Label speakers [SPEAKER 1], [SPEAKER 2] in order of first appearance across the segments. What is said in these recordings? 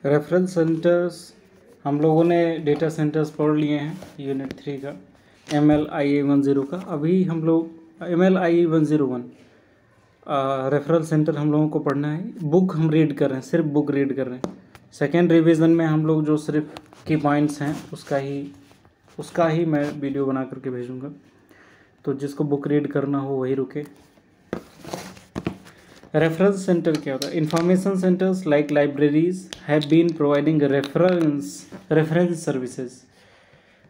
[SPEAKER 1] Reference centres हम लोगों ने डेटा सेंटर्स पढ़ लिए हैं यूनिट 3 का MLIA10 का। अभी हम लोग MLIA101 रेफरल सेंटर हम लोगों को पढ़ना है। बुक हम रीड कर रहे हैं, सिर्फ बुक रीड कर रहे हैं। सेकेंड रिवीजन में हम लोग जो सिर्फ की पॉइंट्स हैं उसका ही मैं वीडियो बना करके भेजूँगा, तो जिसको बुक रीड करना हो वही रुके। रेफरेंस सेंटर क्या होता है? Information centres like libraries have been providing reference services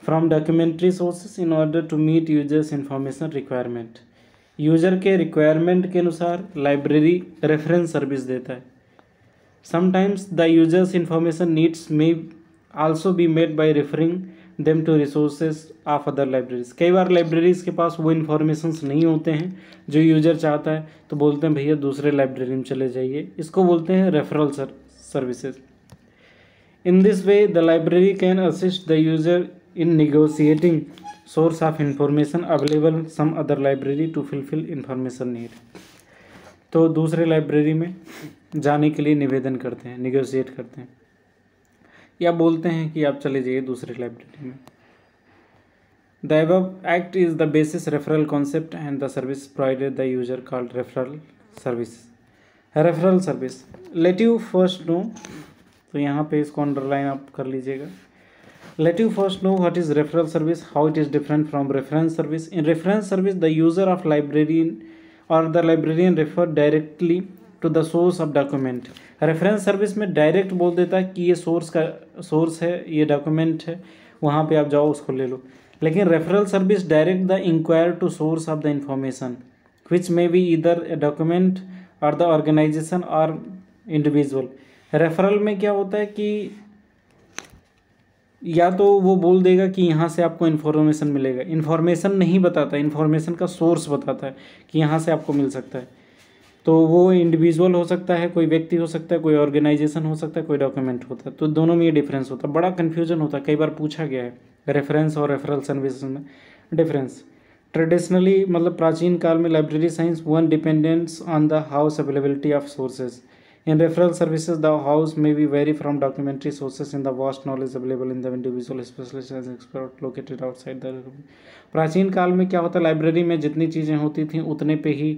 [SPEAKER 1] from documentary sources in order to meet users information requirement. User के रिक्वायरमेंट के अनुसार लाइब्रेरी रेफरेंस सर्विस देता है। Sometimes the users information needs may also be made by referring them to resources of other libraries. कई बार libraries के पास वो informations नहीं होते हैं जो यूजर चाहता है, तो बोलते हैं भैया दूसरे लाइब्रेरी में चले जाइए। इसको बोलते हैं referral services. In this way the library can assist the user in negotiating source of information available some other library to fulfil information need. तो दूसरे लाइब्रेरी में जाने के लिए निवेदन करते हैं, निगोशिएट करते हैं, या बोलते हैं कि आप चले जाइए दूसरे लाइब्रेरी में। The above act is the basis referral concept and the service provided the user called referral service. Referral service let you first know, तो यहाँ पे इसको अंडरलाइन आप कर लीजिएगा। Let you first know what is referral service, how it is different from reference service. In reference service, the user of librarian or the librarian refer directly to the source of document. Reference service में direct बोल देता है कि ये source है, ये document है, वहाँ पे आप जाओ उसको ले लो। लेकिन referral service direct the inquire to source of the information which may be either a document or the organisation or individual. Referral में क्या होता है कि या तो वो बोल देगा कि यहाँ से आपको इन्फॉर्मेशन मिलेगा, इन्फॉर्मेशन नहीं बताता, इन्फॉर्मेशन का सोर्स बताता है कि यहाँ से आपको मिल सकता है। तो वो इंडिविजुअल हो सकता है, कोई व्यक्ति हो सकता है, कोई ऑर्गेनाइजेशन हो सकता है, कोई डॉक्यूमेंट होता है। तो दोनों में ये डिफरेंस होता है। बड़ा कन्फ्यूजन होता है, कई बार पूछा गया है रेफरेंस और रेफरल सर्विस में डिफरेंस। ट्रेडिशनली मतलब प्राचीन काल में library science one dependence on the house availability of sources. In referral services, the house may be vary from documentary sources in the vast knowledge available in the individual specialist as expert located outside the room. प्राचीन काल में क्या होता, library में जितनी चीज़ें होती थी उतने पे ही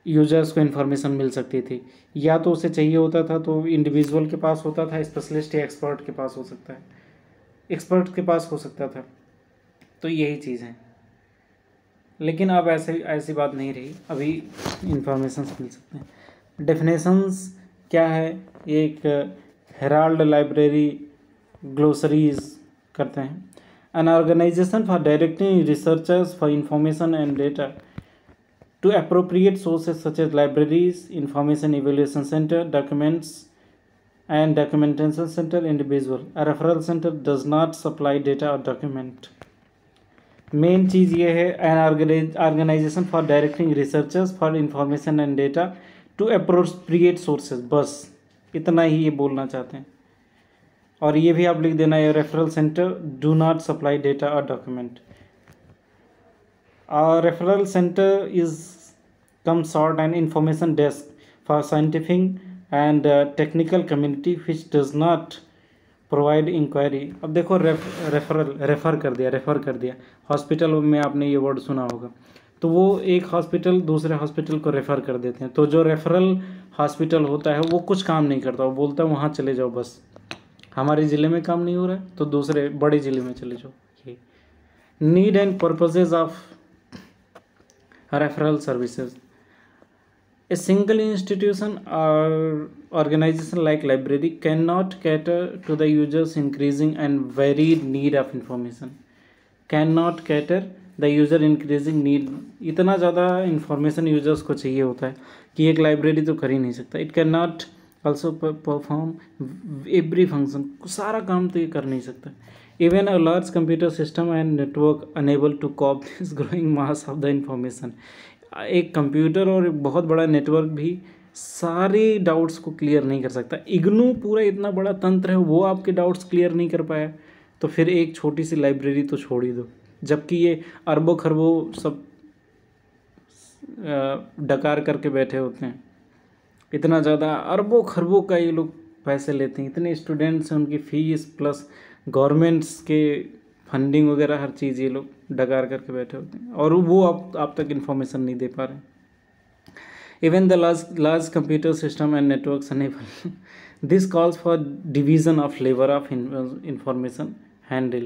[SPEAKER 1] यूजर्स को इन्फॉर्मेशन मिल सकती थी। या तो उसे चाहिए होता था तो इंडिविजुअल के पास होता था, स्पेशलिस्ट या एक्सपर्ट के पास हो सकता है, एक्सपर्ट के पास हो सकता था। तो यही चीज़ है। लेकिन अब ऐसी बात नहीं रही, अभी इंफॉर्मेशन मिल सकते हैं। डेफिनेशंस क्या है? एक हेराल्ड लाइब्रेरी ग्लोसरीज करते हैं। An organisation for directing researchers for information and data to appropriate sources such as libraries, information evaluation centre, documents and documentation centre, individual. A referral centre does not supply data और document. Main चीज़ ये है, an organisation for directing researchers for information and data to appropriate sources, बस इतना ही ये बोलना चाहते हैं। और ये भी आप लिख देना है, referral centre do not supply data और document. Referral centre is come short and information desk for scientific and technical community which does not provide inquiry. अब देखो रेफर कर दिया। हॉस्पिटल में आपने ये वर्ड सुना होगा, तो वो एक हॉस्पिटल दूसरे हॉस्पिटल को रेफ़र कर देते हैं। तो जो रेफरल हॉस्पिटल होता है वो कुछ काम नहीं करता, वो बोलता है वहाँ चले जाओ, बस हमारे ज़िले में काम नहीं हो रहा है तो दूसरे बड़े ज़िले में चले जाओ। ये need and purposes of referral services. A single institution और organisation like library can not cater to the users increasing and varied need of information. Can not cater the user increasing need. इतना ज़्यादा information users को चाहिए होता है कि एक library तो कर ही नहीं सकता। It can not also perform every function, सारा काम तो ये कर नहीं सकता। Even a large computer system and network unable to cope this growing mass of the information. एक कंप्यूटर और एक बहुत बड़ा नेटवर्क भी सारे डाउट्स को क्लियर नहीं कर सकता। इग्नू पूरा इतना बड़ा तंत्र है, वो आपके डाउट्स क्लियर नहीं कर पाया, तो फिर एक छोटी सी लाइब्रेरी तो छोड़ ही दो। जबकि ये अरबों खरबों सब डकार करके बैठे होते हैं, इतना ज़्यादा अरबों खरबों का ये लोग पैसे लेते हैं, इतने स्टूडेंट्स हैं, उनकी फीस प्लस गवर्नमेंट्स के फंडिंग वगैरह हर चीज़ ये लोग डकार करके बैठे होते हैं, और वो आप तक इन्फॉर्मेशन नहीं दे पा रहे हैं। Even the large computer system and networks enable this calls for division of labor of information handle।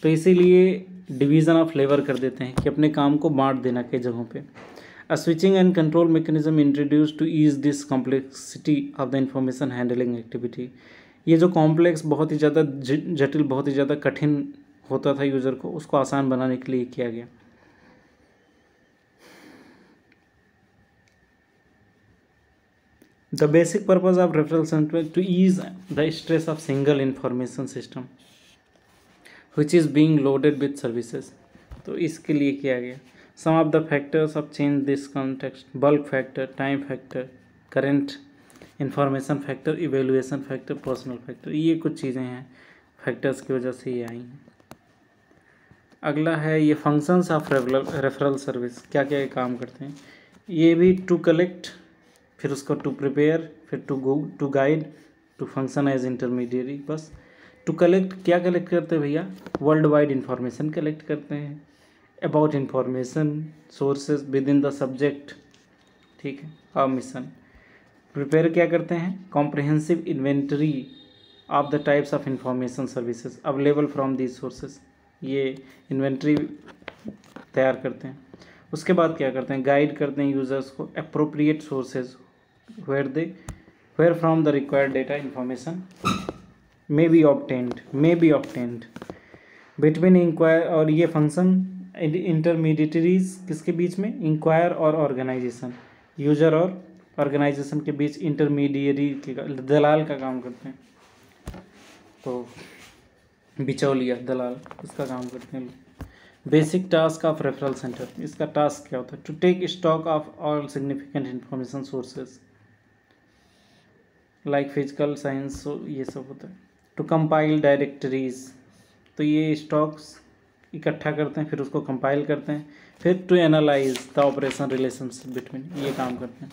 [SPEAKER 1] तो इसीलिए डिवीज़न ऑफ लेबर कर देते हैं कि अपने काम को बांट देना कई जगहों पे। A switching and control mechanism introduce to ease this complexity of the information handling activity. ये जो कॉम्प्लेक्स बहुत ही ज़्यादा जटिल बहुत ही ज़्यादा कठिन होता था यूज़र को, उसको आसान बनाने के लिए किया गया। The basic purpose of referral center to ease the stress of single information system which is being loaded with services। तो इसके लिए किया गया। Some of the factors of change this context: bulk factor, time factor, current information factor, evaluation factor, personal factor। ये कुछ चीज़ें हैं factors की वजह से ये आई हैं। अगला है ये फंक्शंस ऑफ रेफरल सर्विस, क्या क्या ये काम करते हैं। ये भी टू कलेक्ट, फिर उसको टू प्रिपेयर, फिर to guide, to function as intermediary. बस टू कलेक्ट क्या कलेक्ट करते हैं भैया? वर्ल्ड वाइड इंफॉर्मेशन कलेक्ट करते हैं about information sources within the subject, ठीक है, और मिशन। प्रिपेयर क्या करते हैं? Comprehensive inventory of the types of information services available from these sources, ये इन्वेंट्री तैयार करते हैं। उसके बाद क्या करते हैं? गाइड करते हैं यूजर्स को appropriate sources where from the required data information may be obtained between inquire। और ये फंक्शन इंटरमीडिएटरीज किसके बीच में? इंक्वायर और ऑर्गेनाइजेशन, यूजर और ऑर्गेनाइजेशन के बीच इंटरमीडिएरी के दलाल का काम करते हैं। तो बिचौलिया दलाल इसका काम करते हैं। Basic task of referral centre, इसका टास्क क्या होता है? To take stock of all significant information sources like physical science, ये सब होता है। टू कंपाइल डायरेक्टरीज, तो ये स्टॉक्स इकट्ठा करते हैं, फिर उसको कंपाइल करते हैं। फिर to analyse the operation relationship between, ये काम करते हैं।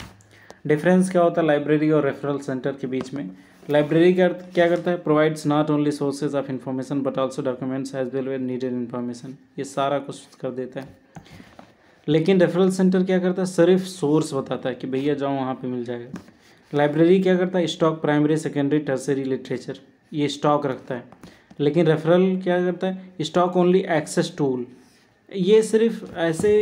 [SPEAKER 1] डिफरेंस क्या होता है लाइब्रेरी और रेफरल सेंटर के बीच में? लाइब्रेरी क्या करता है? Provides not only sources of information but also documents as well as needed information, ये सारा कुछ कर देता है। लेकिन रेफरल सेंटर क्या करता है? सिर्फ सोर्स बताता है कि भैया जाओ वहाँ पे मिल जाएगा। लाइब्रेरी क्या करता है? Stock primary secondary tertiary literature, ये स्टॉक रखता है। लेकिन रेफरल क्या करता है? स्टॉक ओनली एक्सेस टूल, ये सिर्फ ऐसे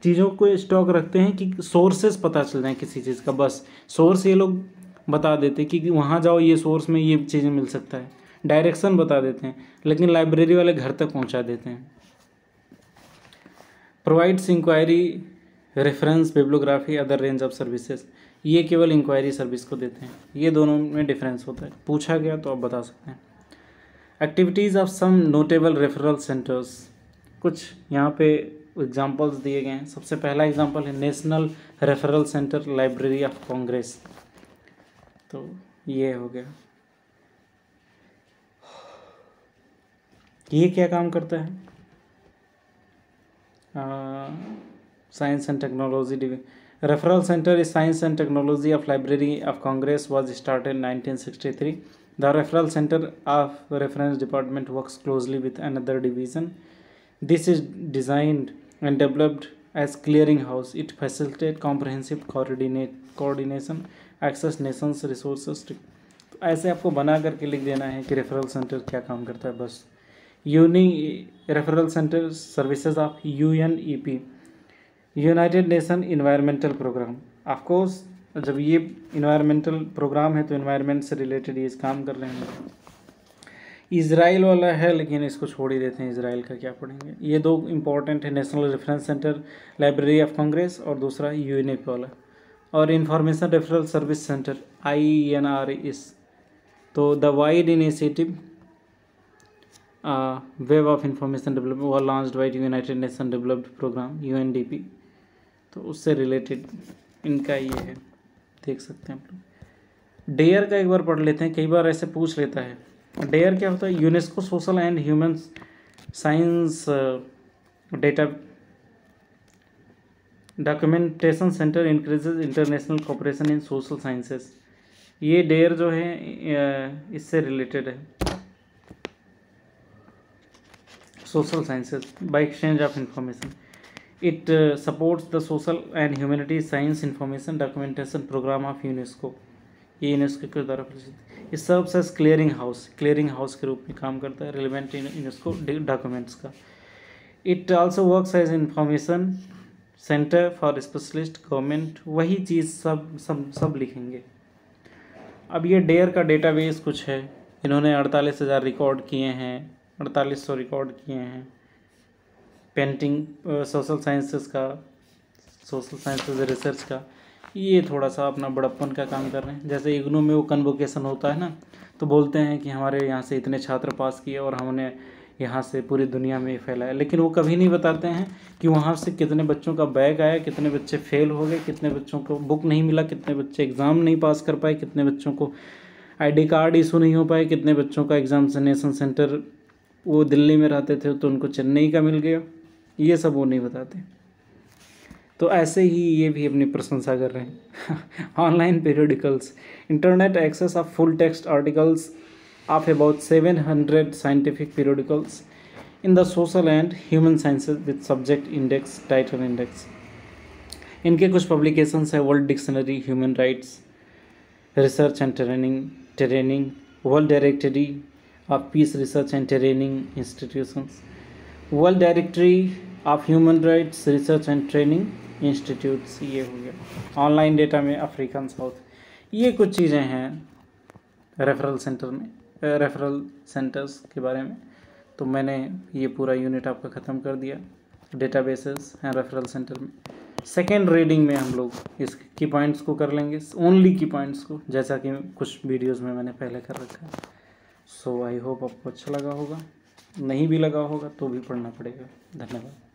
[SPEAKER 1] चीज़ों को स्टॉक रखते हैं कि सोर्सेज पता चल जाए किसी चीज़ का, बस सोर्स ये लोग बता देते हैं कि वहाँ जाओ ये सोर्स में ये चीज़ें मिल सकता है, डायरेक्शन बता देते हैं, लेकिन लाइब्रेरी वाले घर तक पहुँचा देते हैं। Provides inquiry reference bibliography other range of services, ये केवल इंक्वायरी सर्विस को देते हैं। ये दोनों में डिफरेंस होता है, पूछा गया तो आप बता सकते हैं। Activities of some notable referral centres, कुछ यहाँ पे एग्जांपल्स दिए गए हैं। सबसे पहला एग्जांपल है National Referral Center library of Congress, तो ये हो गया। ये क्या काम करता है? Science and technology referral centre is science and technology of Library of Congress was started 1963। The referral centre of reference department works closely with another division. This is designed and developed as clearing house. It facilitate comprehensive coordination access nations resources. तो ऐसे आपको बना करके लिख देना है कि referral centre क्या काम करता है, बस। Referral centre services of UNEP, United Nation Environmental Programme. Of course जब ये इन्वायरमेंटल प्रोग्राम है तो इन्वायरमेंट से रिलेटेड ये काम कर रहे हैं। इज़राइल वाला है लेकिन इसको छोड़ ही देते हैं, इज़राइल का क्या पढ़ेंगे। ये दो इंपॉर्टेंट है, national reference centre library of congress और दूसरा UNEP वाला। और information referral service centre INRS, तो the wide initiative web of information development वो launched by united nation developed program UNDP, तो उससे रिलेटेड इनका ये है, देख सकते हैं आप लोग। डेयर का एक बार पढ़ लेते हैं, कई बार ऐसे पूछ लेता है। डेयर क्या होता है? UNESCO social and human science data documentation centre increases international cooperation in social sciences. ये डेयर जो है इससे रिलेटेड है, social sciences by exchange of information. It supports the social and humanity science information documentation programme of UNESCO. ये UNESCO के द्वारा प्रसिद्ध। It serves as clearing house के रूप में काम करता है रिलेवेंट यूनेस्को डॉक्यूमेंट्स का। It also works as information centre for specialist government. वही चीज़ सब लिखेंगे। अब ये डेयर का डेटाबेस कुछ है, इन्होंने 48,000 रिकॉर्ड किए हैं, 4800 रिकॉर्ड किए हैं। पेंटिंग सोशल साइंसेस रिसर्च का ये थोड़ा सा अपना बड़प्पन का काम कर रहे हैं। जैसे इग्नू में वो कन्वोकेशन होता है ना, तो बोलते हैं कि हमारे यहाँ से इतने छात्र पास किए और हमने यहाँ से पूरी दुनिया में फैलाया, लेकिन वो कभी नहीं बताते हैं कि वहाँ से कितने बच्चों का बैग आया, कितने बच्चे फेल हो गए, कितने बच्चों को बुक नहीं मिला, कितने बच्चे एग्ज़ाम नहीं पास कर पाए, कितने बच्चों को ID कार्ड इशू नहीं हो पाए, कितने बच्चों का एग्जामिनेशन सेंटर वो दिल्ली में रहते थे तो उनको चेन्नई का मिल गया। ये सब वो नहीं बताते। तो ऐसे ही ये भी अपनी प्रशंसा कर रहे हैं। Online periodicals, internet access of full text articles of about 700 scientific periodicals in the social and human sciences with subject index, title index. इनके कुछ पब्लिकेशंस है world dictionary, human rights, research and training, world directory of Peace Research and training institutions, world directory of human rights research and training institutes. ये हो गया online data में African south. ये कुछ चीज़ें हैं रेफरल सेंटर्स के बारे में। तो मैंने ये पूरा यूनिट आपका ख़त्म कर दिया डेटाबेसेस हैं रेफरल सेंटर में। सेकेंड रीडिंग में हम लोग इस की पॉइंट्स को कर लेंगे, ओनली की पॉइंट्स को, जैसा कि कुछ वीडियोस में मैंने पहले कर रखा है। सो आई होप आपको अच्छा लगा होगा, नहीं भी लगा होगा तो भी पढ़ना पड़ेगा। धन्यवाद।